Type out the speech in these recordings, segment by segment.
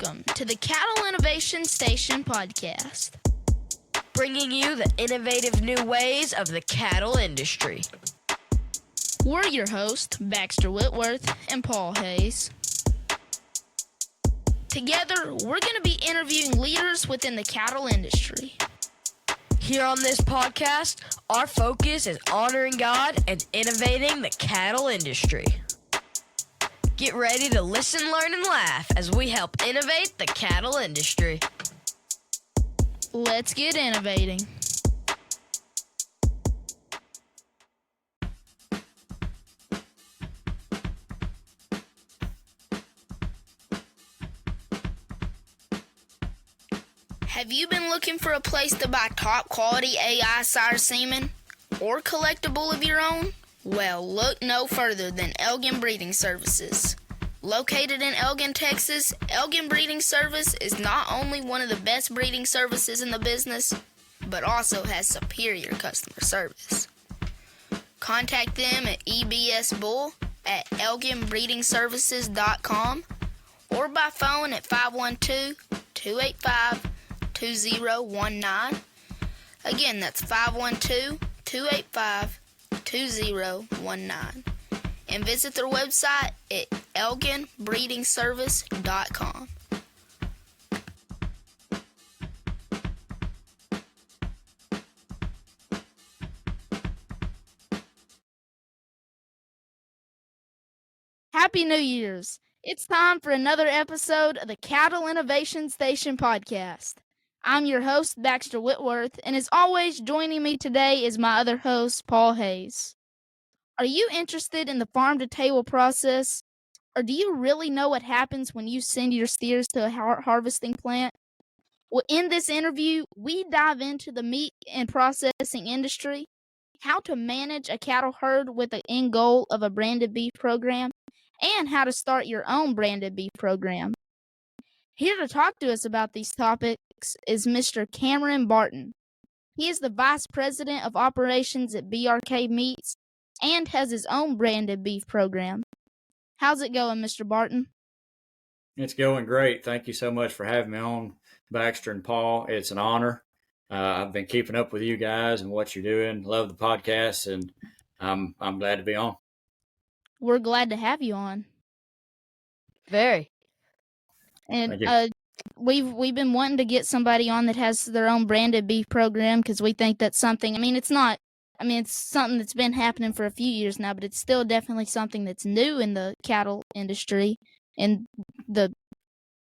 Welcome to the Cattle Innovation Station podcast, bringing you the innovative new ways of the cattle industry. We're your hosts, Baxter Whitworth and Paul Hayes. Together, we're going to be interviewing leaders within the cattle industry. Here on this podcast, our focus is honoring God and innovating the cattle industry. Get ready to listen, learn, and laugh as we help innovate the cattle industry. Let's get innovating. Have you been looking for a place to buy top quality AI sire semen or collect a bull of your own? Well, look no further than Elgin Breeding Services. Located in Elgin, Texas, Elgin Breeding Service is not only one of the best breeding services in the business, but also has superior customer service. Contact them at ebsbull@elginbreedingservices.com or by phone at 512-285-2019. Again, that's 512-285-2019. And visit their website at elginbreedingservice.com. Happy New Year's! It's time for another episode of the Cattle Innovation Station podcast. I'm your host, Baxter Whitworth, and as always, joining me today is my other host, Paul Hayes. Are you interested in the farm-to-table process, or do you really know what happens when you send your steers to a harvesting plant? Well, in this interview, we dive into the meat and processing industry, how to manage a cattle herd with the end goal of a branded beef program, and how to start your own branded beef program. Here to talk to us about these topics is Mr. Cameron Barton. He is the Vice President of Operations at BRK Meats and has his own branded beef program. How's it going, Mr. Barton? It's going great. Thank you so much for having me on, Baxter and Paul. It's an honor. I've been keeping up with you guys and what you're doing. Love the podcast, and I'm glad to be on. We're glad to have you on. Very. And we've been wanting to get somebody on that has their own branded beef program because we think that's something. It's something that's been happening for a few years now, but it's still definitely something that's new in the cattle industry and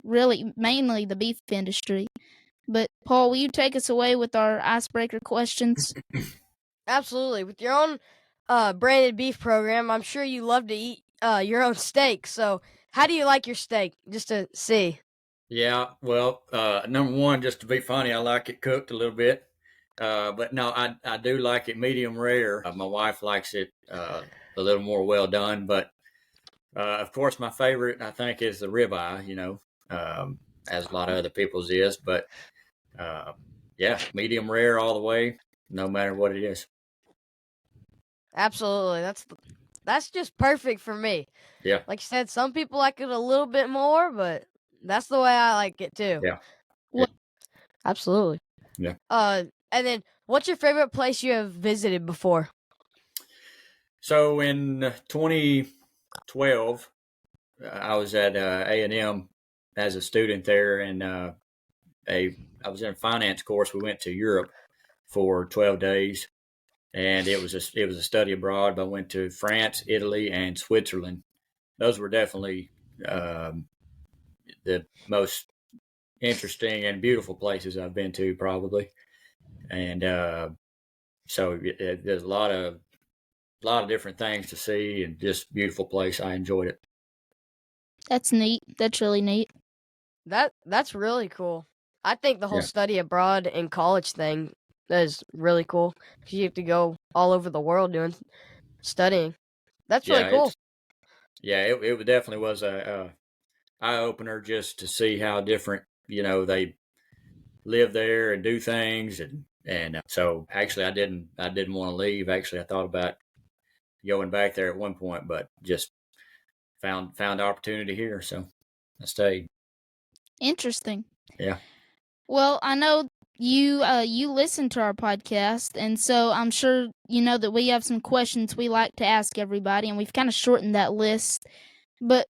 mainly the beef industry. But Paul, will you take us away with our icebreaker questions? Absolutely. With your own branded beef program, I'm sure you love to eat your own steak. So how do you like your steak? Just to see. Yeah, well, number one, just to be funny, I like it cooked a little bit. But no, I do like it medium rare. My wife likes it a little more well done. But of course, my favorite, I think, is the ribeye, as a lot of other people's is. But yeah, medium rare all the way, no matter what it is. Absolutely. That's just perfect for me. Yeah. Like you said, some people like it a little bit more, but that's the way I like it too. Yeah. Absolutely. Yeah. And then what's your favorite place you have visited before? So in 2012, I was at A&M as a student there, and I was in a finance course. We went to Europe for 12 days. And it was a study abroad. But I went to France, Italy, and Switzerland. Those were definitely the most interesting and beautiful places I've been to, probably. And so there's a lot of different things to see, and just beautiful place. I enjoyed it. That's neat. That's really neat. That's really cool. I think the whole study abroad and college thing is really cool. You have to go all over the world studying. That's really cool. It definitely was a eye opener just to see how different they live there and do things, and so actually I didn't want to leave. Actually, I thought about going back there at one point, but just found opportunity here, so I stayed. Interesting. Yeah. Well, I know you listen to our podcast, and so I'm sure you know that we have some questions we like to ask everybody, and we've kind of shortened that list. But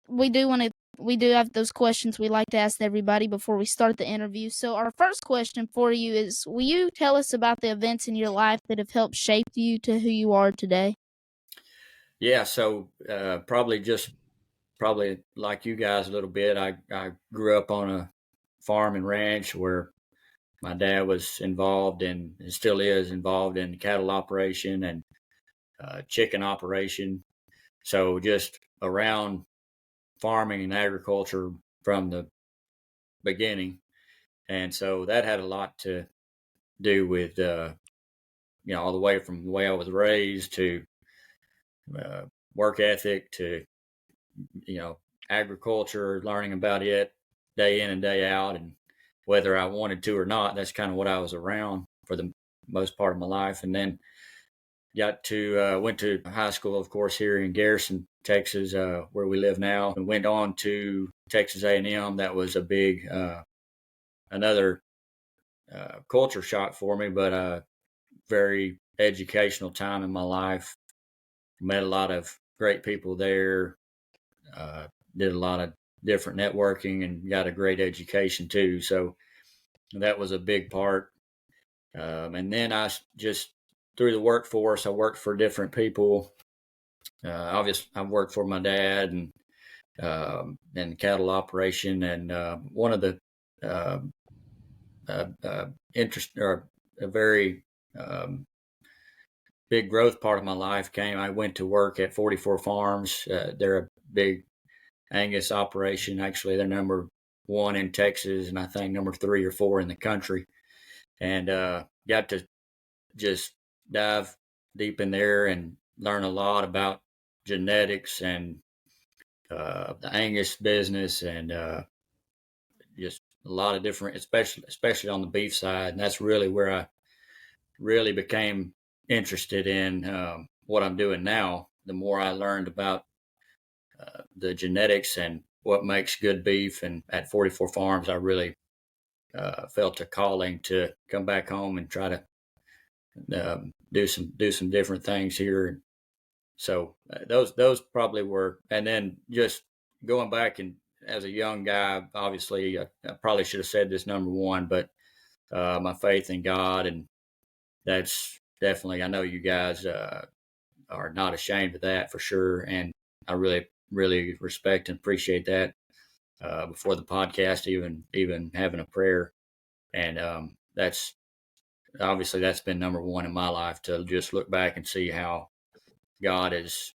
we do have those questions we like to ask everybody before we start the interview. So our first question for you is, will you tell us about the events in your life that have helped shape you to who you are today? Yeah. So probably like you guys a little bit. I grew up on a farm and ranch where my dad was involved and still is involved in cattle operation and chicken operation. So just around farming and agriculture from the beginning. And so that had a lot to do with, all the way from the way I was raised to uh, work ethic to, you know, agriculture, learning about it day in and day out. And whether I wanted to or not, that's kind of what I was around for the most part of my life. And then went to high school, of course, here in Garrison, Texas, where we live now, and went on to Texas A&M. That was a big, another culture shock for me, but a very educational time in my life. Met a lot of great people there. Did a lot of different networking and got a great education too. So that was a big part. And then just through the workforce, I worked for different people. Obviously, I worked for my dad and cattle operation, and one of the uh, interest or a very big growth part of my life came. I went to work at 44 Farms. They're a big Angus operation. Actually, they're number one in Texas, and I think number 3 or 4 in the country. And got to just dive deep in there and learn a lot about genetics and the Angus business and just a lot of different, especially on the beef side. And that's really where I really became interested in what I'm doing now. The more I learned about the genetics and what makes good beef, and at 44 Farms, I really felt a calling to come back home and try to do some different things here. So those probably were, and then just going back and as a young guy, obviously I probably should have said this number one, but my faith in God, and that's definitely, I know you guys are not ashamed of that for sure, and I really respect and appreciate that. Before the podcast, even having a prayer, and that's obviously that's been number one in my life, to just look back and see how God has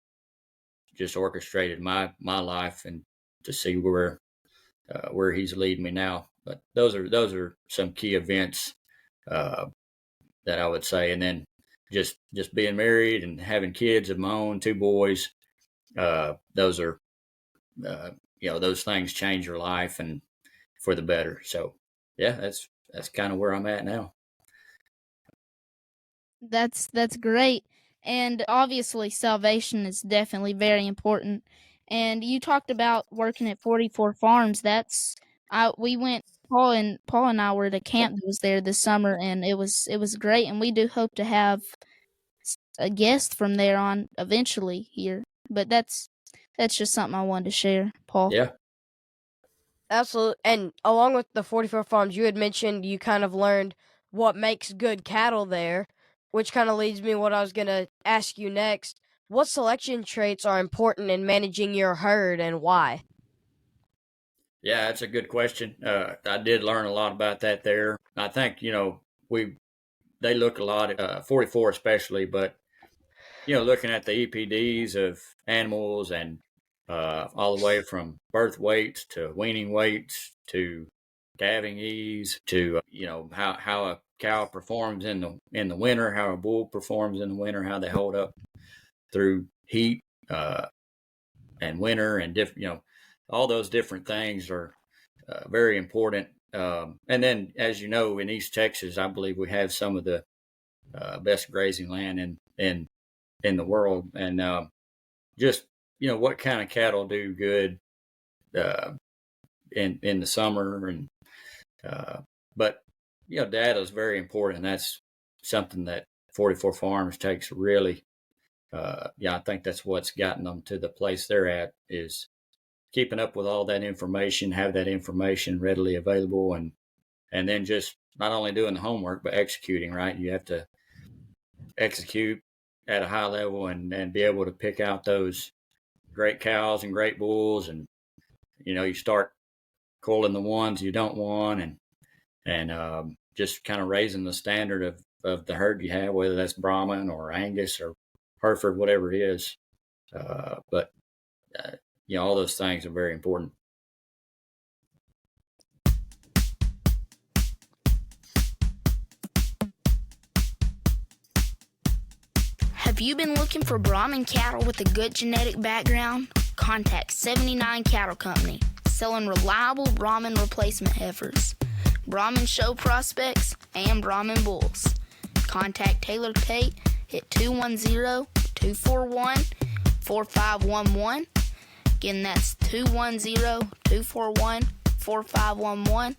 just orchestrated my life, and to see where He's leading me now. But those are some key events uh, that I would say, and then just being married and having kids of my own, 2 boys. Those are those things change your life and for the better. So yeah, that's kind of where I'm at now. That's great. And obviously salvation is definitely very important. And you talked about working at 44 Farms. That's we went Paul and I were at a camp that was there this summer, and it was great, and we do hope to have a guest from there on eventually here. But that's just something I wanted to share, Paul. Yeah. Absolutely. And along with the 44 Farms, you had mentioned you kind of learned what makes good cattle there, which kind of leads me to what I was going to ask you next. What selection traits are important in managing your herd, and why? Yeah, that's a good question. I did learn a lot about that there. I think, we they look a lot at 44 especially, but looking at the EPDs of animals, and all the way from birth weights to weaning weights to calving ease to how a cow performs in the winter, how a bull performs in the winter, how they hold up through heat and winter, and all those different things are very important. And then, as you know, in East Texas, I believe we have some of the best grazing land in the world, and just what kind of cattle do good, uh, in the summer. And but data is very important. That's something that 44 Farms takes really. I think that's what's gotten them to the place they're at, is keeping up with all that information, have that information readily available, and then just not only doing the homework but executing. Right, you have to execute at a high level and be able to pick out those great cows and great bulls, and you start culling the ones you don't want, and just kind of raising the standard of the herd you have, whether that's Brahman or Angus or Hereford, whatever it is. But all those things are very important. Have you been looking for Brahman cattle with a good genetic background? Contact 79 Cattle Company, selling reliable Brahman replacement heifers, Brahman show prospects, and Brahman bulls. Contact Taylor Tate at 210-241-4511. Again, that's 210-241-4511.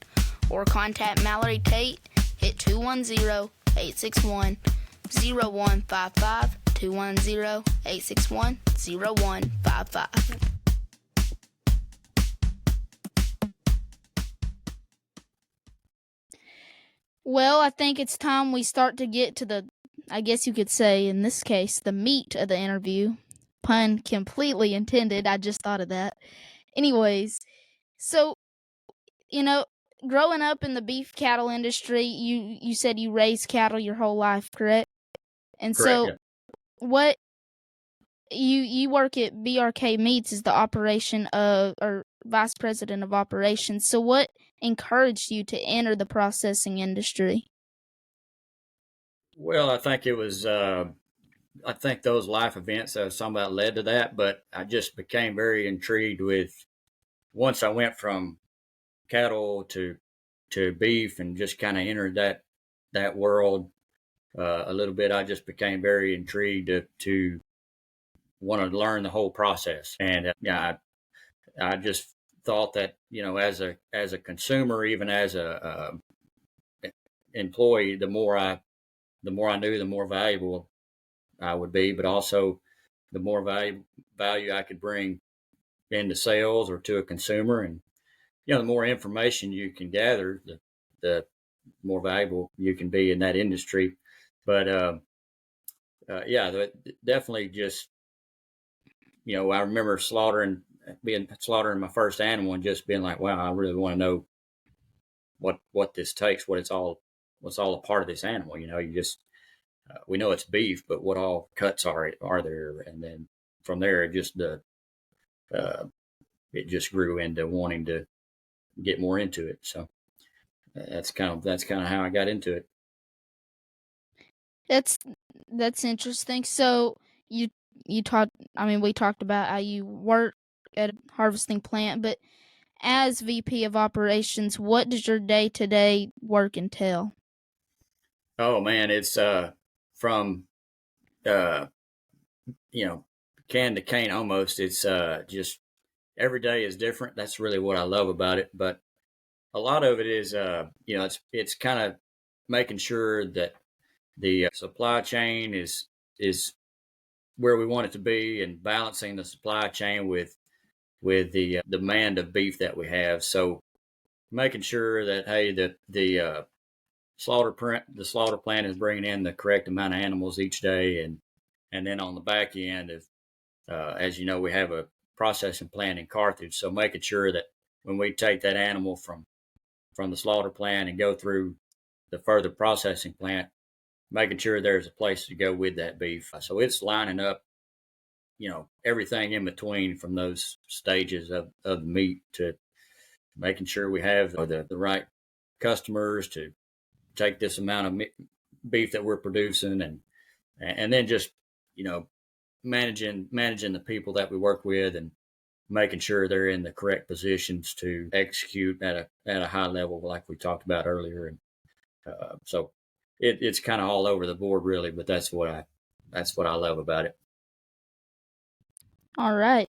Or contact Mallory Tate at 210-861-0155. 210-861-0155. Well, I think it's time we start to get to the, I guess you could say, in this case, the meat of the interview. Pun completely intended. I just thought of that. Anyways, so, growing up in the beef cattle industry, you said you raised cattle your whole life, correct? And Correct, so yeah. what you work at BRK Meats as the operation of, or vice president of operations. So what encouraged you to enter the processing industry? Well, I think it was, I think those life events that I was talking about led to that, but I just became very intrigued with, once I went from cattle to beef and just kind of entered that world a little bit, I just became very intrigued to want to learn the whole process. And I just thought that, as a consumer, even as a employee, the more I knew, the more valuable I would be, but also the more value I could bring into sales or to a consumer. And the more information you can gather, the more valuable you can be in that industry. But definitely just, I remember slaughtering my first animal and just being like, wow, I really want to know what this takes, what's all a part of this animal. You just, we know it's beef, but what all cuts are there? And then from there, it just grew into wanting to get more into it. So that's kind of how I got into it. That's interesting. So we talked about how you work at a harvesting plant, but as VP of operations, what does your day-to-day work entail? Oh man, it's from can to cane almost. It's just every day is different. That's really what I love about it. But a lot of it is it's kind of making sure that the supply chain is where we want it to be, and balancing the supply chain with the demand of beef that we have. So making sure that, hey, the slaughter plant is bringing in the correct amount of animals each day, and then on the back end, as you know, we have a processing plant in Carthage. So making sure that when we take that animal from the slaughter plant and go through the further processing plant, making sure there's a place to go with that beef. So it's lining up, everything in between from those stages of the meat to making sure we have the right customers to take this amount of beef that we're producing, and then just, managing the people that we work with and making sure they're in the correct positions to execute at a high level, like we talked about earlier. And so it's kind of all over the board, really, but that's what I love about it. All right.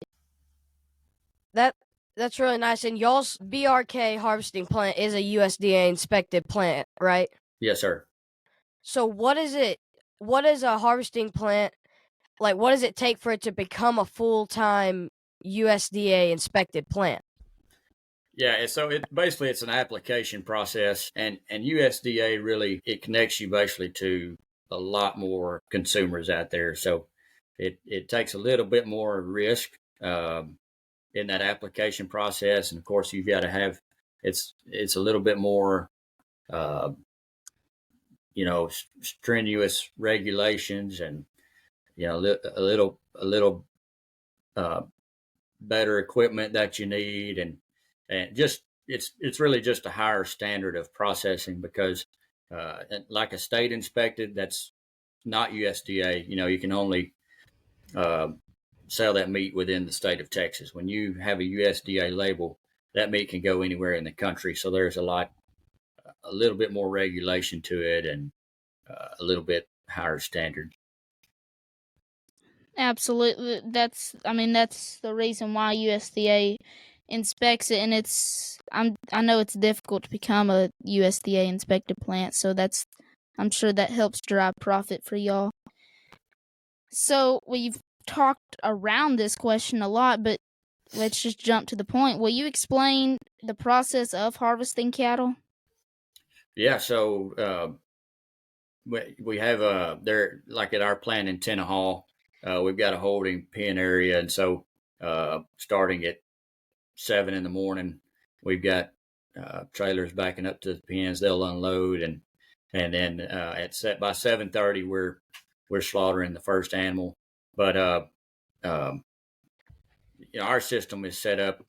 That's really nice. And y'all's BRK harvesting plant is a USDA inspected plant, right? Yes, sir. So what is it? What is a harvesting plant like? What does it take for it to become a full-time USDA inspected plant? Yeah, so it's an application process, and USDA really it connects you basically to a lot more consumers out there. So it takes a little bit more risk in that application process, and of course you've got to have it's a little bit more uh, strenuous regulations, and a little uh, better equipment that you need, and just it's really just a higher standard of processing because like a state inspected, that's not USDA. You can only uh, sell that meat within the state of Texas. When you have a USDA label, that meat can go anywhere in the country. So there's a little bit more regulation to it, and a little bit higher standard. Absolutely. That's the reason why USDA inspects it, and I know it's difficult to become a USDA inspected plant, so I'm sure that helps drive profit for y'all. So we've talked around this question a lot, but let's just jump to the point. Will you explain the process of harvesting cattle? Yeah, so we have there, like at our plant in Tenaha, we've got a holding pen area, and so starting at 7 in the morning, we've got trailers backing up to the pens. They'll unload, and then by 7:30 we're slaughtering the first animal. But our system is set up.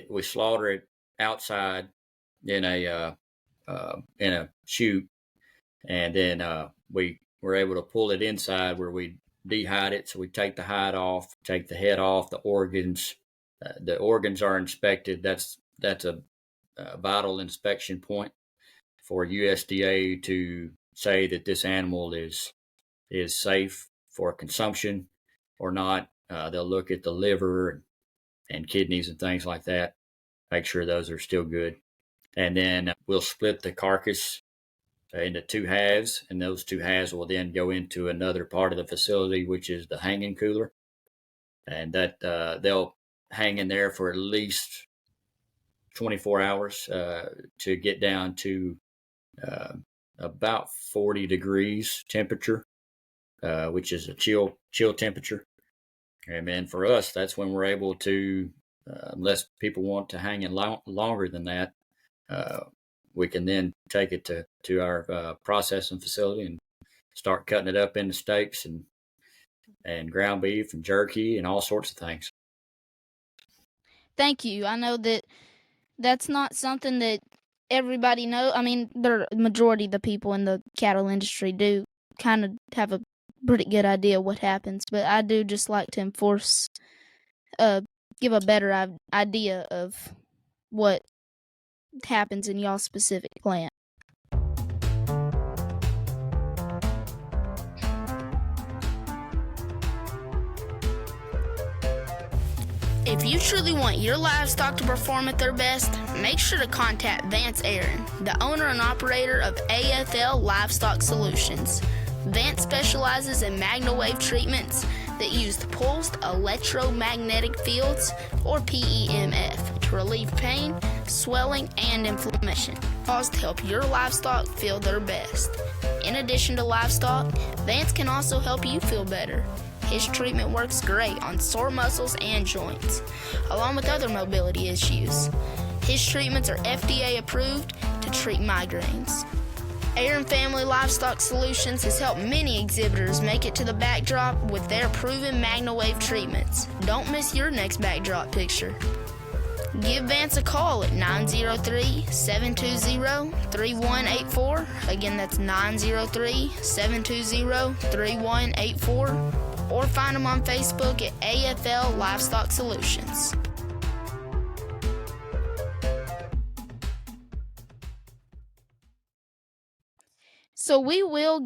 We slaughter it outside in a chute, and then we're able to pull it inside where we dehide it. So we take the hide off, take the head off, the organs. The organs are inspected. That's a vital inspection point for USDA to say that this animal is safe for consumption or not. They'll look at the liver and kidneys and things like that, make sure those are still good. And then we'll split the carcass into two halves, and those two halves will then go into another part of the facility, which is the hanging cooler. And that they'll hang in there for at least 24 hours to get down to about 40 degrees temperature, which is a chill temperature. And then for us, that's when we're able to, unless people want to hang in longer than that, we can then take it to our processing facility and start cutting it up into steaks and ground beef and jerky and all sorts of things. Thank you. I know that's not something that everybody knows. I mean, the majority of the people in the cattle industry do kind of have a pretty good idea what happens, but I do just like to give a better idea of what happens in y'all's specific plant. If you truly want your livestock to perform at their best, make sure to contact Vance Aaron, the owner and operator of AFL Livestock Solutions. Vance specializes in magnawave treatments that use pulsed electromagnetic fields, or PEMF, to relieve pain, swelling, and inflammation, caused to help your livestock feel their best. In addition to livestock, Vance can also help you feel better. His treatment works great on sore muscles and joints, along with other mobility issues. His treatments are FDA approved to treat migraines. Aaron Family Livestock Solutions has helped many exhibitors make it to the backdrop with their proven MagnaWave treatments. Don't miss your next backdrop picture. Give Vance a call at 903-720-3184. Again, that's 903-720-3184. Or find them on Facebook at AFL Livestock Solutions. So we will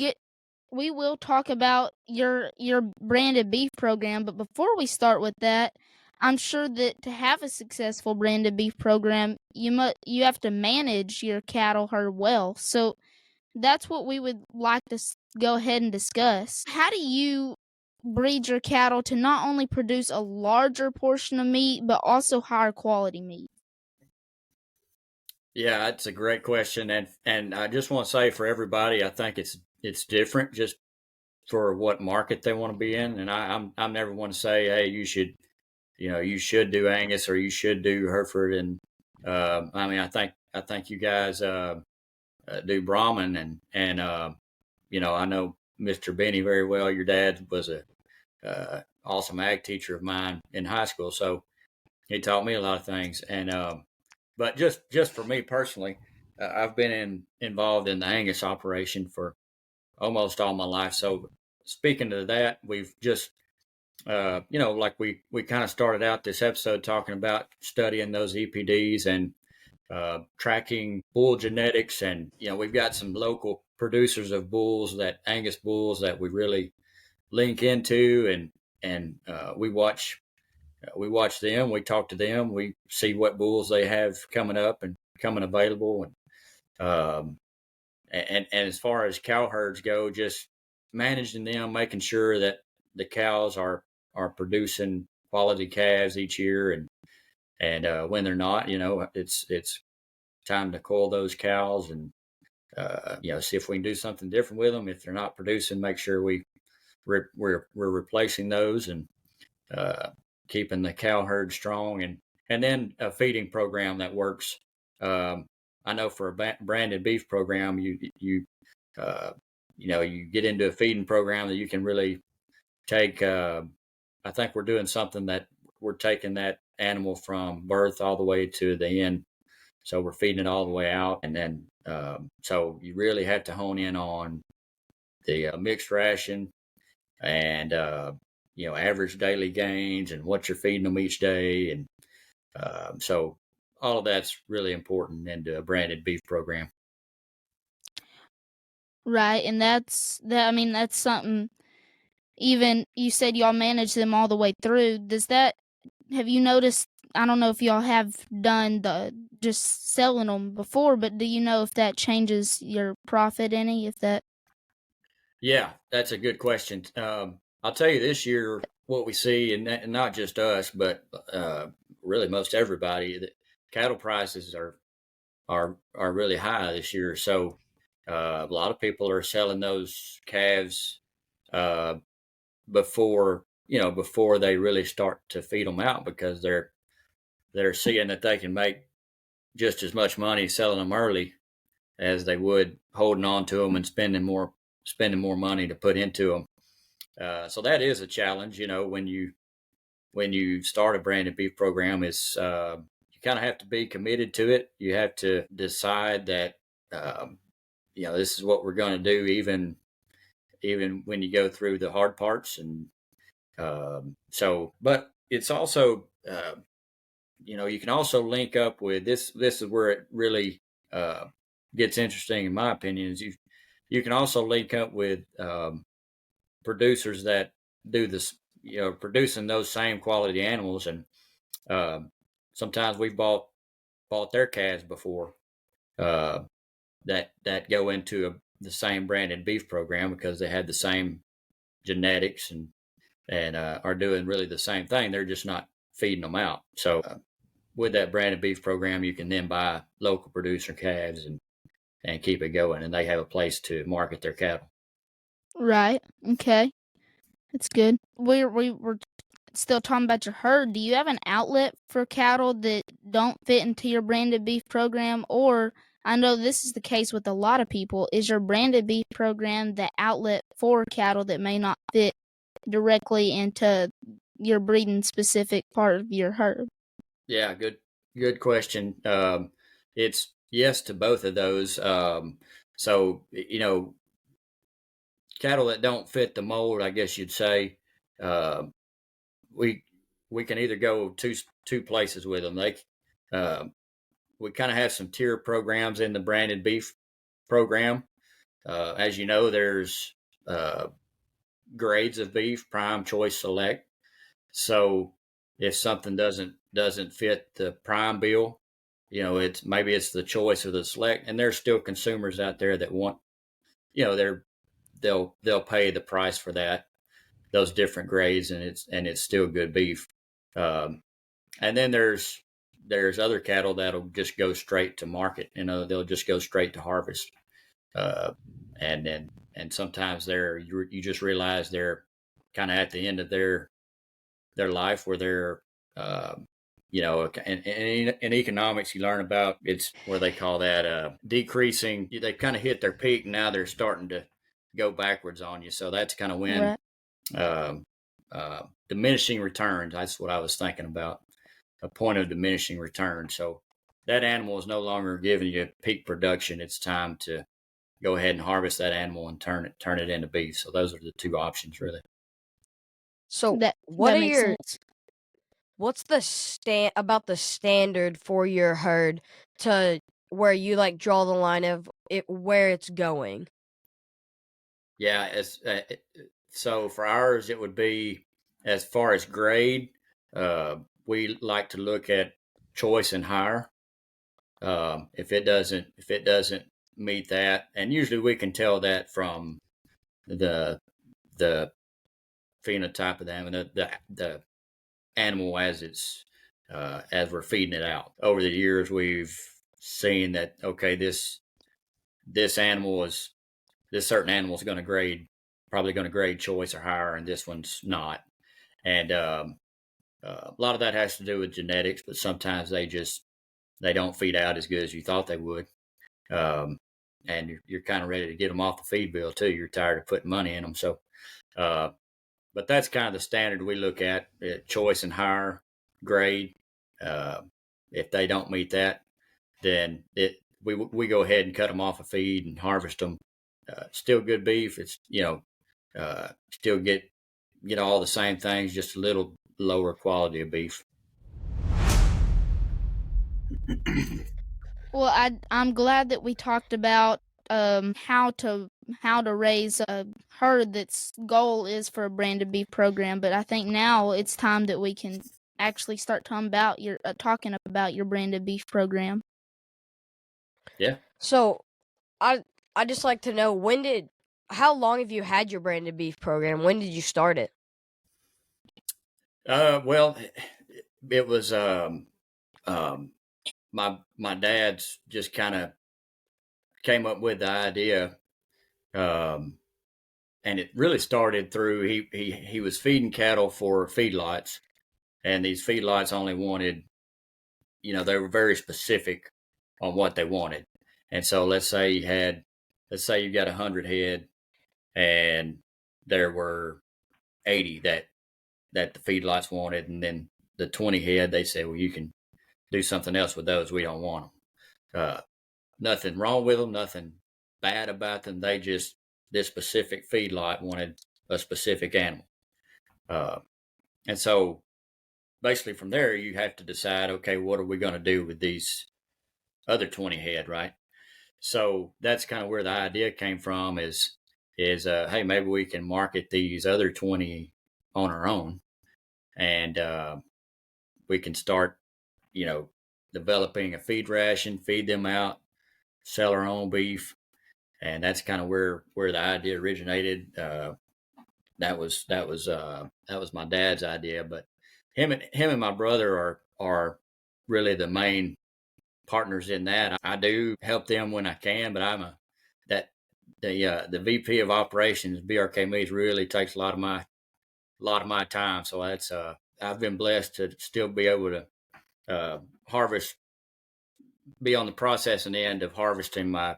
talk about your branded beef program, but before we start with that, I'm sure that to have a successful branded beef program, you have to manage your cattle herd well. So that's what we would like to go ahead and discuss. How do you breed your cattle to not only produce a larger portion of meat, but also higher quality meat? Yeah, that's a great question, and I just want to say for everybody, I think it's different just for what market they want to be in, and I'm never want to say, hey, you should do Angus or you should do Hereford, and I mean, I think you guys do Brahman, and I know Mr. Benny very well. Your dad was a awesome ag teacher of mine in high school, so he taught me a lot of things. And but just for me personally, I've been involved in the Angus operation for almost all my life. So speaking to that, we've just like we kind of started out this episode talking about studying those EPDs and tracking bull genetics, and we've got some local producers of bulls, that Angus bulls, that we really link into, and we watch them, we talk to them, we see what bulls they have coming up and coming available, and as far as cow herds go, just managing them, making sure that the cows are producing quality calves each year, and when they're not, it's time to cull those cows, and see if we can do something different with them. If they're not producing, make sure we're replacing those, and keeping the cow herd strong, and then a feeding program that works. I know for a branded beef program, you get into a feeding program that you can really take. I think we're doing something that we're taking that animal from birth all the way to the end. So we're feeding it all the way out, and then so you really have to hone in on the mixed ration, and average daily gains, and what you're feeding them each day, and so all of that's really important into a branded beef program. Right, and I mean, that's something. Even you said y'all manage them all the way through. Have you noticed? I don't know if y'all have done the just selling them before, but do you know if that changes your profit any? Yeah, that's a good question. I'll tell you this year what we see, and not just us, but really most everybody, that cattle prices are really high this year. So a lot of people are selling those calves uh, before they really start to feed them out, because they're seeing that they can make just as much money selling them early as they would holding on to them and spending more money to put into them. So that is a challenge, when you start a branded beef program. Is you kind of have to be committed to it. You have to decide that this is what we're going to do, even when you go through the hard parts. And but it's also you can also link up with this. This is where it really gets interesting, in my opinion. Is you can also link up with producers that do this, producing those same quality animals, and sometimes we've bought their calves before that go into the same branded beef program, because they had the same genetics, and are doing really the same thing. They're just not feeding them out. So with that branded beef program, you can then buy local producer calves and keep it going, and they have a place to market their cattle. Right. Okay. That's good. We're still talking about your herd. Do you have an outlet for cattle that don't fit into your branded beef program? Or I know this is the case with a lot of people. Is your branded beef program the outlet for cattle that may not fit directly into your breeding specific part of your herd? Yeah, good question. It's yes to both of those. So cattle that don't fit the mold, I guess you'd say, uh, we we can either go two places with them. Uh, we kind of have some tier programs in the branded beef program. As you know, there's grades of beef: prime, choice, select. So if something doesn't fit the prime bill, it's maybe it's the choice or the select, and there's still consumers out there that want, they'll pay the price for those different grades, and it's still good beef. And then there's other cattle that'll just go straight to market. They'll just go straight to harvest. And sometimes you just realize they're kind of at the end of their life, where they're in economics you learn about, it's where they call that decreasing. They kind of hit their peak, and now they're starting to go backwards on you. So that's kind of when diminishing returns. That's what I was thinking about, a point of diminishing return. So that animal is no longer giving you peak production. It's time to go ahead and harvest that animal and turn it into beef. So those are the two options, really. So what's the about the standard for your herd to where you like draw the line of it where it's going? Yeah, so for ours it would be, as far as grade, we like to look at choice and higher. If it doesn't meet that, and usually we can tell that from the phenotype of the animal, the animal as it's as we're feeding it out. Over the years, we've seen that, okay, this certain animal is probably going to grade choice or higher, and this one's not. And a lot of that has to do with genetics, but sometimes they don't feed out as good as you thought they would. And you're kind of ready to get them off the feed bill too. You're tired of putting money in them. So, but that's kind of the standard we look at choice and higher grade. If they don't meet that, then we go ahead and cut them off a feed and harvest them. Still good beef. It's, still get all the same things, just a little lower quality of beef. Well, I'm glad that we talked about how to raise a herd that's goal is for a branded beef program. But I think now it's time that we can actually start talking about your branded beef program. Yeah. So, I just like to know, how long have you had your branded beef program? When did you start it? Well, it was my dad's just kind of came up with the idea, and it really started through he was feeding cattle for feedlots, and these feedlots only wanted, they were very specific on what they wanted. And so let's say you got 100 head, and there were 80 that the feedlots wanted, and then the 20 head, they said, well, you can do something else with those. We don't want them. Nothing wrong with them, nothing bad about them. They just, this specific feedlot wanted a specific animal. And so basically from there, you have to decide, okay, what are we going to do with these other 20 head, right? So that's kind of where the idea came from is hey, maybe we can market these other 20 on our own, and we can start, developing a feed ration, feed them out, sell our own beef. And that's kind of where the idea originated. That was my dad's idea, but him and my brother are really the main partners in that. I do help them when I can, but the VP of operations, BRK Meats, really takes a lot of my time. So that's I've been blessed to still be able to harvest, be on the processing end of harvesting my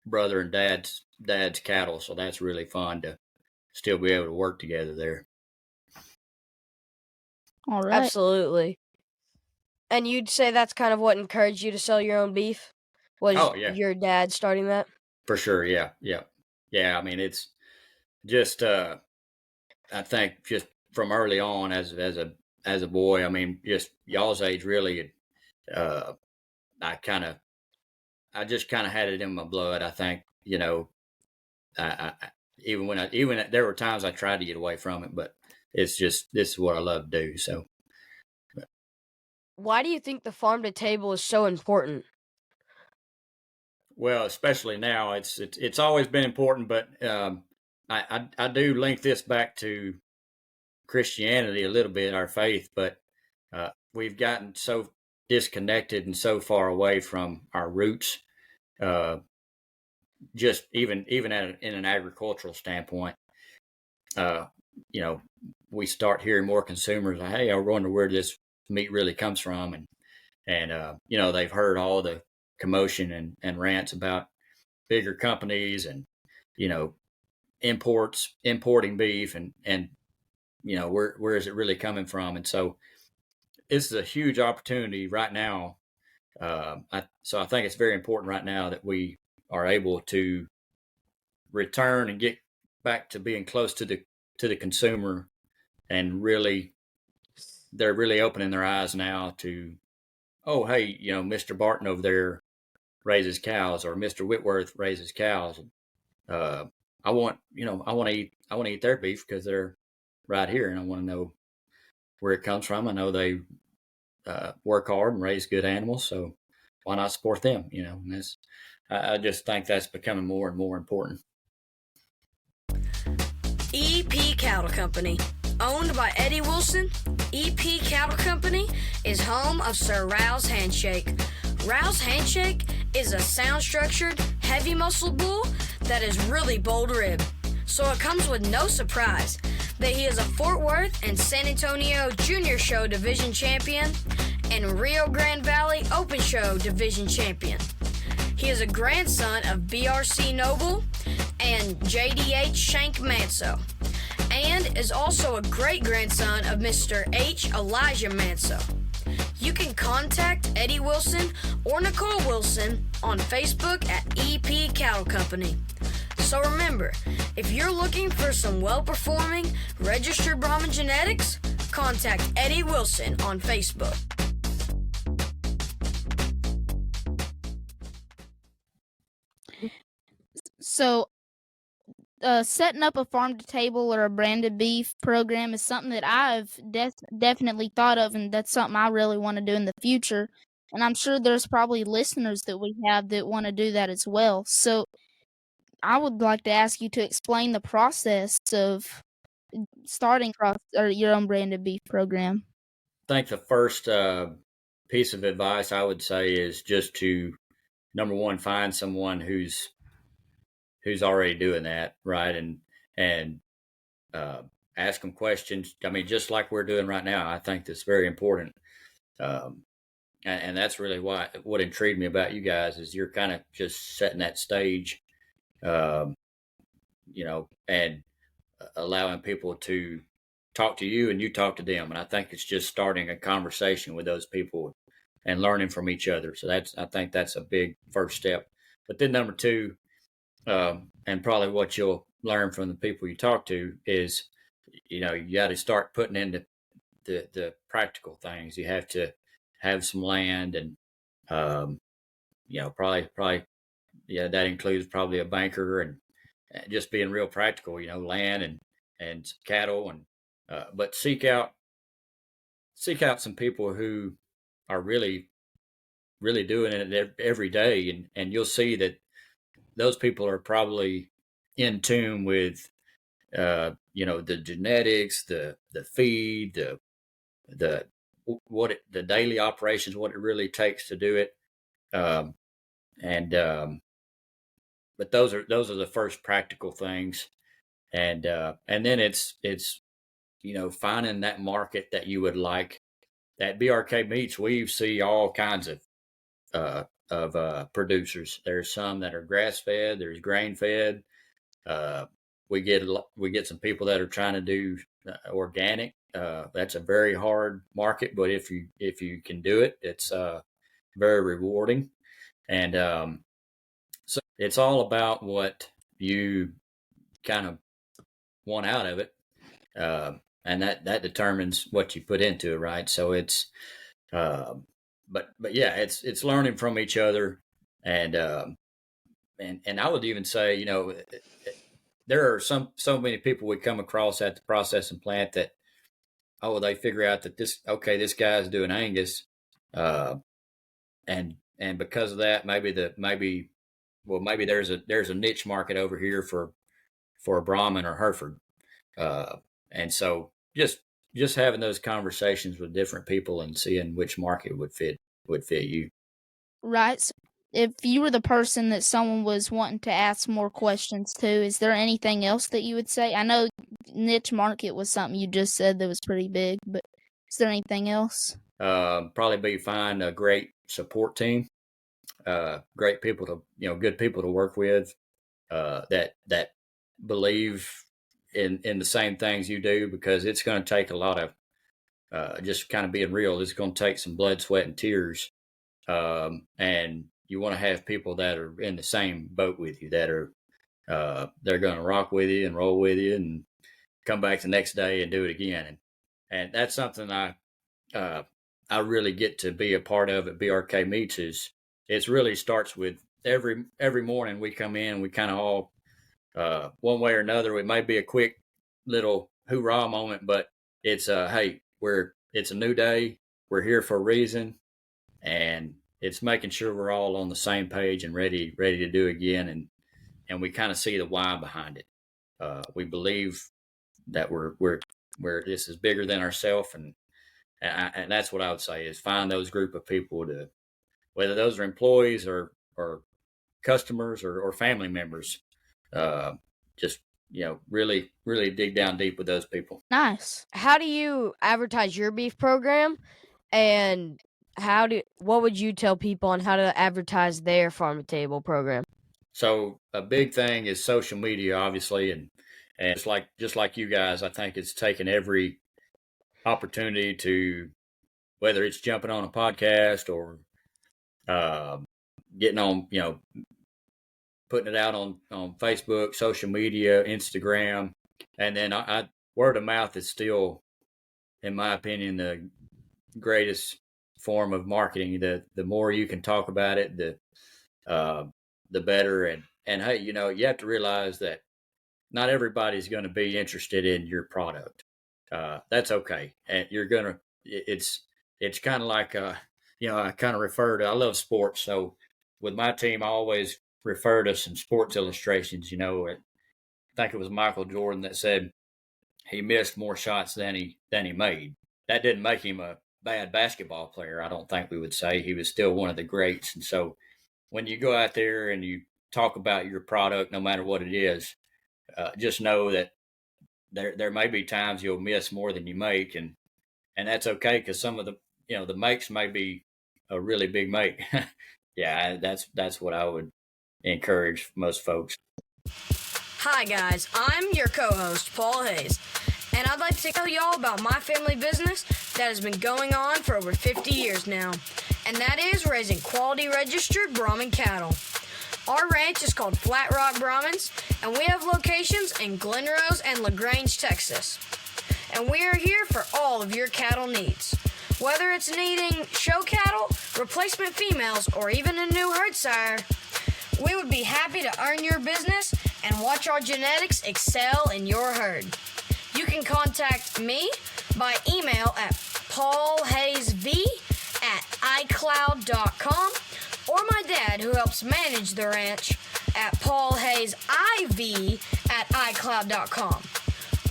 brother and dad's cattle. So that's really fun to still be able to work together there. All right. Absolutely. And you'd say that's kind of what encouraged you to sell your own beef? Was your dad starting that? For sure, yeah. I mean, it's just I think just from early on as a boy. I mean, just y'all's age, really. I just kind of had it in my blood. I think, even there were times I tried to get away from it, but it's just, this is what I love to do. So Why do you think the farm to table is so important? Well, especially now, it's always been important, but I do link this back to Christianity a little bit, our faith, but we've gotten so disconnected and so far away from our roots. Uh, just even in an agricultural standpoint, uh, you know, we start hearing more consumers, hey, I wonder where this meat really comes from, and they've heard all the commotion and rants about bigger companies and you know importing beef and where is it really coming from, and so this is a huge opportunity right now. So I think it's very important right now that we are able to return and get back to being close to the consumer, and really they're really opening their eyes now to, oh hey, Mr. Barton over there raises cows, or Mr. Whitworth raises cows. Uh, I want to eat their beef because they're right here, and I want to know where it comes from. I know they work hard and raise good animals, so why not support them? And I just think that's becoming more and more important. EP Cattle Company. Owned by Eddie Wilson, EP Cattle Company is home of Sir Rao's Handshake. Rao's Handshake is a sound-structured, heavy-muscled bull that is really bold-ribbed, so it comes with no surprise that he is a Fort Worth and San Antonio Junior Show Division Champion and Rio Grande Valley Open Show Division Champion. He is a grandson of BRC Noble and JDH Shank Manso, and is also a great-grandson of Mr. H. Elijah Manso. You can contact Eddie Wilson or Nicole Wilson on Facebook at EP Cattle Company. So remember, if you're looking for some well-performing registered Brahman genetics, contact Eddie Wilson on Facebook. So, setting up a farm to table or a branded beef program is something that I've definitely thought of, and that's something I really want to do in the future. And I'm sure there's probably listeners that we have that want to do that as well. So, I would like to ask you to explain the process of starting your own branded beef program. I think the first piece of advice I would say is just to, number one, find someone who's already doing that, right, and ask them questions. I mean, just like we're doing right now. I think that's very important, and that's really what intrigued me about you guys is you're kind of just setting that stage, and allowing people to talk to you and you talk to them. And I think it's just starting a conversation with those people and learning from each other. So I think that's a big first step. But then number two, and probably what you'll learn from the people you talk to is, you got to start putting into the practical things. You have to have some land, and probably that includes probably a banker and just being real practical. Land and some cattle, and but seek out some people who are really doing it every day, and you'll see that those people are probably in tune with the genetics, the feed, the daily operations, what it really takes to do it, but those are the first practical things, and then it's finding that market that you would like. At BRK Meats, we see all kinds of producers. There's some that are grass fed. There's grain fed. We get some people that are trying to do organic. That's a very hard market, but if you can do it, it's very rewarding. And so it's all about what you kind of want out of it, and that determines what you put into it, right? So it's but yeah, it's learning from each other, and I would even say, there are so many people we come across at the processing plant that, they figure out that this guy's doing Angus, uh, and because of that, maybe there's a niche market over here for a Brahmin or Hereford, and so just having those conversations with different people and seeing which market would fit you. Right. So if you were the person that someone was wanting to ask more questions to, is there anything else that you would say? I know niche market was something you just said that was pretty big, but is there anything else? Probably be find a great support team, great people good people to work with, that believe in the same things you do, because it's going to take a lot of, just kind of being real, it's going to take some blood, sweat, and tears. And you want to have people that are in the same boat with you, that are, they're going to rock with you and roll with you and come back the next day and do it again. And that's something I really get to be a part of at BRK Meets. It really starts with every morning we come in, we kind of all, one way or another, it may be a quick little hoorah moment, but it's hey, it's a new day, we're here for a reason, and it's making sure we're all on the same page and ready to do it again, and we kind of see the why behind it. We believe that we're this is bigger than ourselves, and that's what I would say is find those group of people, to whether those are employees or customers or family members. Just really dig down deep with those people. Nice. How do you advertise your beef program, and what would you tell people on how to advertise their farm to table program? So a big thing is social media, obviously, and just like you guys, I think it's taken every opportunity to, whether it's jumping on a podcast or getting on, putting it out on Facebook, social media, Instagram, and then I word of mouth is still, in my opinion, the greatest form of marketing. The more you can talk about it, the better. And hey, you have to realize that not everybody's going to be interested in your product. That's okay, and it's kind of like, I kind of refer to, I love sports, so with my team I always refer to some sports illustrations. I think it was Michael Jordan that said he missed more shots than he made. That didn't make him a bad basketball player. I don't think we would say. He was still one of the greats. And so when you go out there and you talk about your product, no matter what it is, just know that there may be times you'll miss more than you make, and that's okay, because some of the the makes may be a really big make. Yeah, that's what I would encourage most folks. Hi guys, I'm your co-host Paul Hayes, and I'd like to tell you all about my family business that has been going on for over 50 years now, and that is raising quality registered Brahmin cattle. Our ranch is called Flat Rock Brahmins, and we have locations in Glen Rose and LaGrange, Texas. And we are here for all of your cattle needs. Whether it's needing show cattle, replacement females, or even a new herd sire, we would be happy to earn your business and watch our genetics excel in your herd. You can contact me by email at paulhayesv@icloud.com, or my dad, who helps manage the ranch, at paulhayesiv@icloud.com,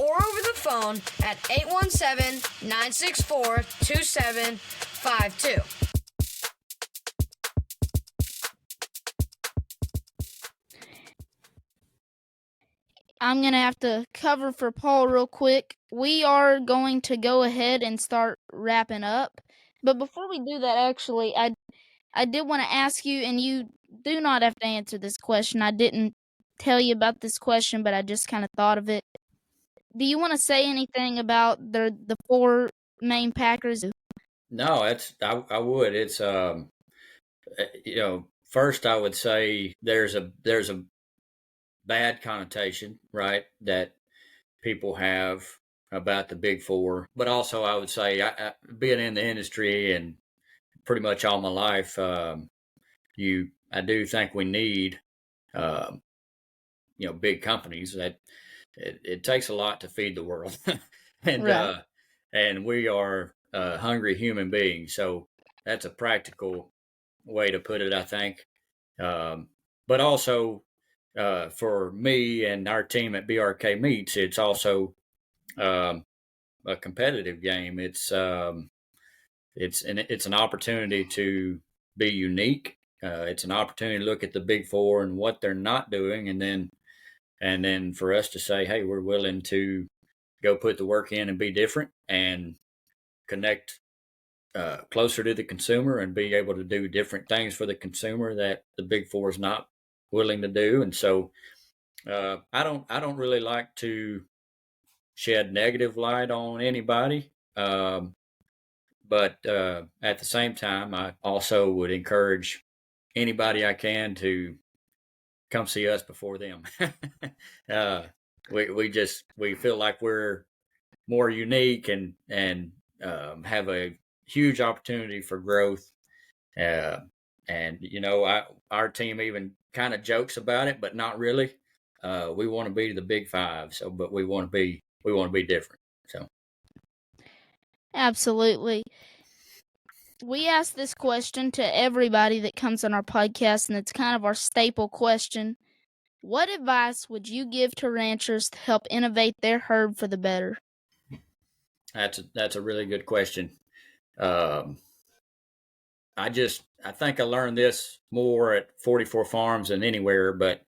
or over the phone at 817-964-2752. I'm going to have to cover for Paul real quick. We are going to go ahead and start wrapping up. But before we do that, actually, I did want to ask you, and you do not have to answer this question. I didn't tell you about this question, but I just kind of thought of it. Do you want to say anything about the 4 main packers? No, I would. It's first I would say there's a bad connotation, right, that people have about the big 4. But also I would say, I being in the industry and pretty much all my life, I do think we need, big companies. That it takes a lot to feed the world. And Right. and we are hungry human beings. So that's a practical way to put it, I think. But also for me and our team at BRK Meats, it's also um, a competitive game. It's an opportunity to be unique. It's an opportunity to look at the big four and what they're not doing, and then for us to say, hey, we're willing to go put the work in and be different and connect closer to the consumer and be able to do different things for the consumer that the big four is not willing to do. And so I don't really like to shed negative light on anybody. But at the same time, I also would encourage anybody I can to come see us before them. We feel like we're more unique and have a huge opportunity for growth. Uh, and our team even kind of jokes about it, but not really. We want to be the big five, but we want to be different. So Absolutely. We ask this question to everybody that comes on our podcast, and it's kind of our staple question. What advice would you give to ranchers to help innovate their herd for the better? that's a really good question. Um, I think I learned this more at 44 Farms than anywhere, but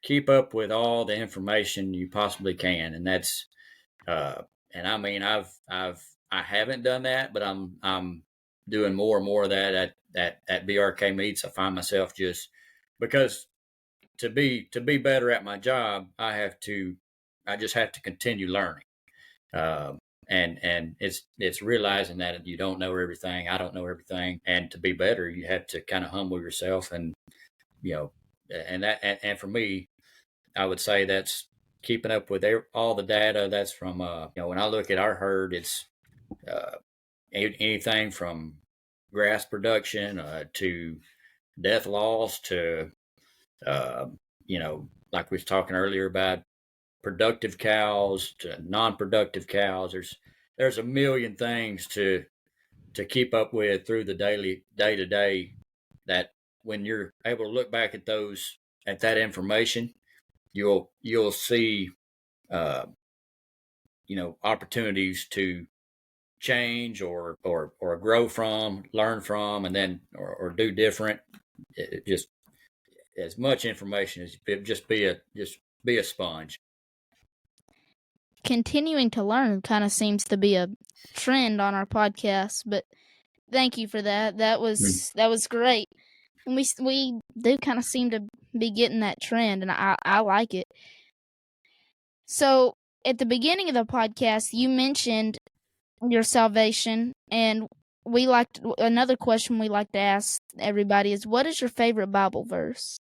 keep up with all the information you possibly can, and that's and I mean I haven't done that, but I'm doing more and more of that at BRK Meats. I find myself just because to be better at my job, I just have to continue learning. Um, and it's realizing that you don't know everything. I don't know everything, and to be better, you have to kind of humble yourself, and you know, and for me, I would say that's keeping up with all the data. That's from when I look at our herd, it's uh, anything from grass production to death loss to uh, like we was talking earlier about productive cows to non-productive cows. There's a million things to keep up with through the day to day that when you're able to look back at that information, you'll see uh, opportunities to change or grow from, learn from, and then or do different. Just as much information as just be a sponge. Continuing to learn kind of seems to be a trend on our podcast, but thank you for that. That was great. And we do kind of seem to be getting that trend, and I like it. So at the beginning of the podcast, you mentioned your salvation, and another question we like to ask everybody is, what is your favorite Bible verse?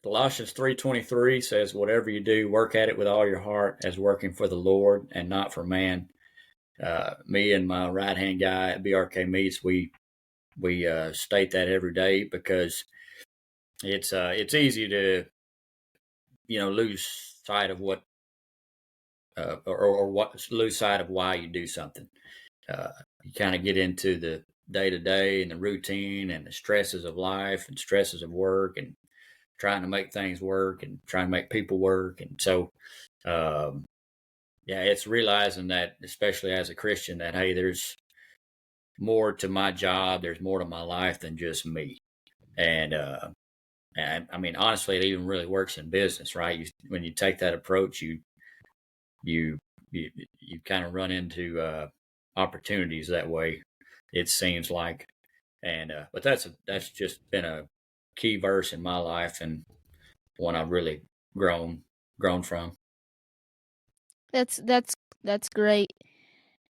Colossians 3:23 says, "Whatever you do, work at it with all your heart, as working for the Lord and not for man." Me and my right hand guy at BRK Meats, we state that every day because it's easy to lose sight of what lose sight of why you do something. You kind of get into the day to day and the routine and the stresses of life and stresses of work and trying to make things work and trying to make people work. And so, it's realizing that, especially as a Christian, that, hey, there's more to my job. There's more to my life than just me. And I mean, honestly, it even really works in business, right? When you take that approach, you kind of run into opportunities that way. It seems like, and but that's just been a key verse in my life and one I've really grown from. That's great.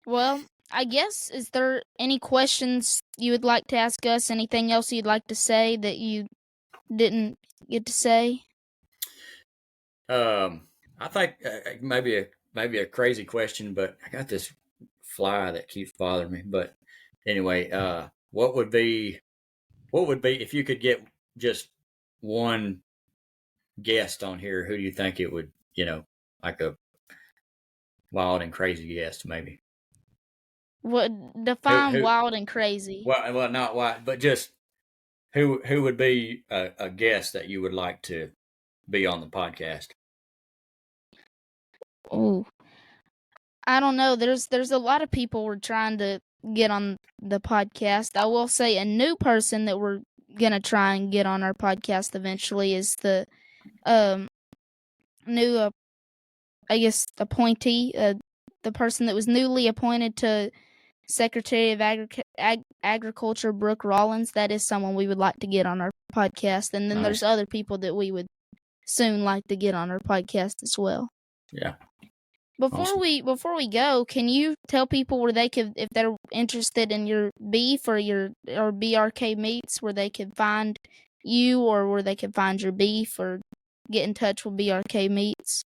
Well, I guess, is there any questions you would like to ask us? Anything else you'd like to say that you didn't get to say? I think maybe a crazy question, but I got this fly that keeps bothering me. But anyway, what would be if you could get just one guest on here? Who do you think it would? Like a wild and crazy guest, maybe. What define Who wild and crazy? well, not why, but just who would be a guest that you would like to be on the podcast? Oh, I don't know. There's a lot of people we're trying to get on the podcast. I will say a new person that we're gonna try and get on our podcast eventually is the new I guess appointee, the person that was newly appointed to Secretary of Agriculture, Brooke Rollins. That is someone we would like to get on our podcast, and then Nice. there's other people that we would soon like to get on our podcast as well. Yeah. Before Awesome. we go, can you tell people where they could, if they're interested in your beef or BRK meats, where they could find you, or where they could find your beef, or get in touch with BRK meats?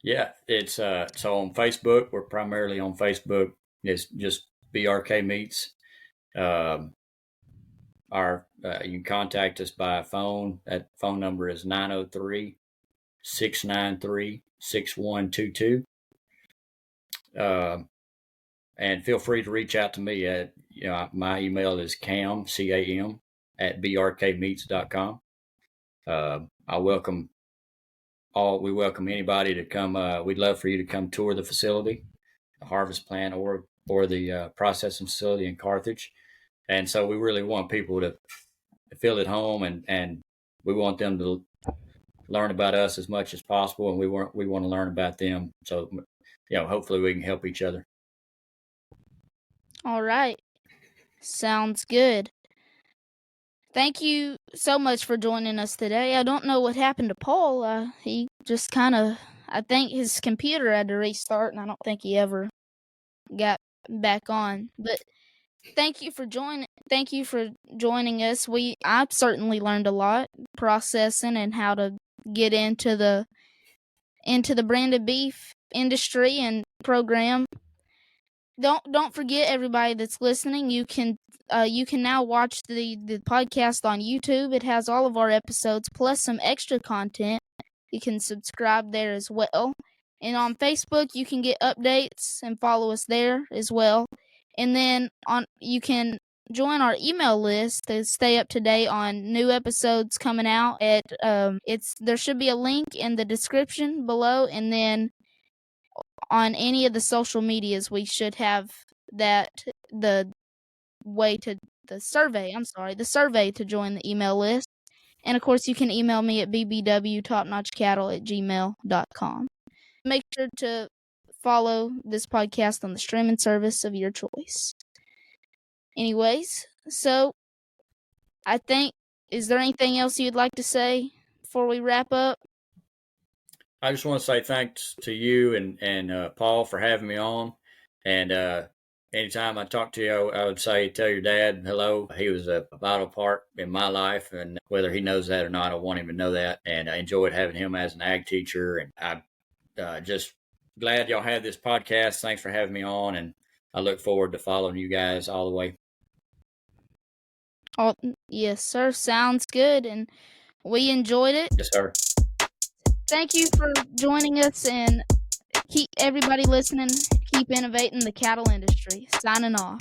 Yeah, it's so on Facebook. We're primarily on Facebook. It's just BRK Meats. You can contact us by phone. That phone number is 903-693-6122. And feel free to reach out to me at, my email is cam at brkmeats.com. We welcome anybody to come. We'd love for you to come tour the facility, the harvest plant, or the processing facility in Carthage. And so we really want people to feel at home, and we want them to learn about us as much as possible, and we want to learn about them. So, hopefully we can help each other. All right. Sounds good. Thank you so much for joining us today. I don't know what happened to Paul. He just I think his computer had to restart, and I don't think he ever got back on. But thank you for joining us. I've certainly learned a lot, processing and how to get into the branded beef industry and program. Don't forget, everybody that's listening, you can now watch the podcast on YouTube. It has all of our episodes plus some extra content. You can subscribe there as well. And on Facebook, you can get updates and follow us there as well. And then you can join our email list to stay up to date on new episodes coming out. There should be a link in the description below, and then on any of the social medias, we should have the survey to join the email list. And of course, you can email me at bbwtopnotchcattle@gmail.com. Make sure to follow this podcast on the streaming service of your choice. Anyways, so I think, is there anything else you'd like to say before we wrap up? I just want to say thanks to you and Paul for having me on. And anytime I talk to you, I would say tell your dad hello. He was a vital part in my life, and whether he knows that or not, I want him to know that. And I enjoyed having him as an ag teacher. And I'm just glad y'all had this podcast. Thanks for having me on, and I look forward to following you guys all the way. Oh, yes, sir. Sounds good, and we enjoyed it. Yes, sir. Thank you for joining us, and keep everybody listening. Keep innovating the cattle industry. Signing off.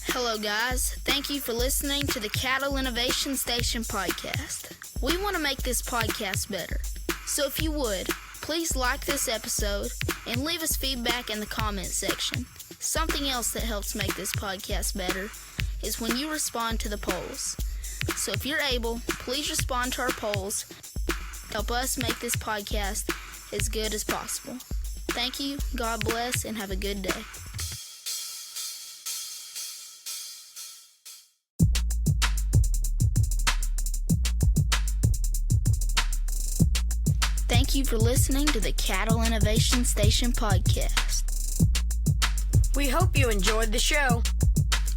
Hello, guys. Thank you for listening to the Cattle Innovation Station podcast. We want to make this podcast better. So if you would, please like this episode and leave us feedback in the comment section. Something else that helps make this podcast better is when you respond to the polls. So if you're able, please respond to our polls. Help us make this podcast as good as possible. Thank you, God bless, and have a good day. Thank you for listening to the Cattle Innovation Station podcast. We hope you enjoyed the show.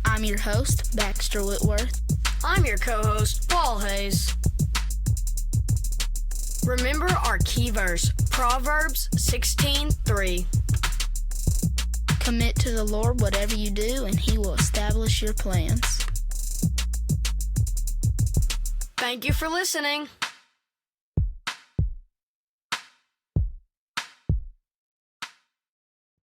I'm your host, Baxter Whitworth. I'm your co-host, Paul Hayes. Remember our key verse, Proverbs 16:3. Commit to the Lord whatever you do, and He will establish your plans. Thank you for listening.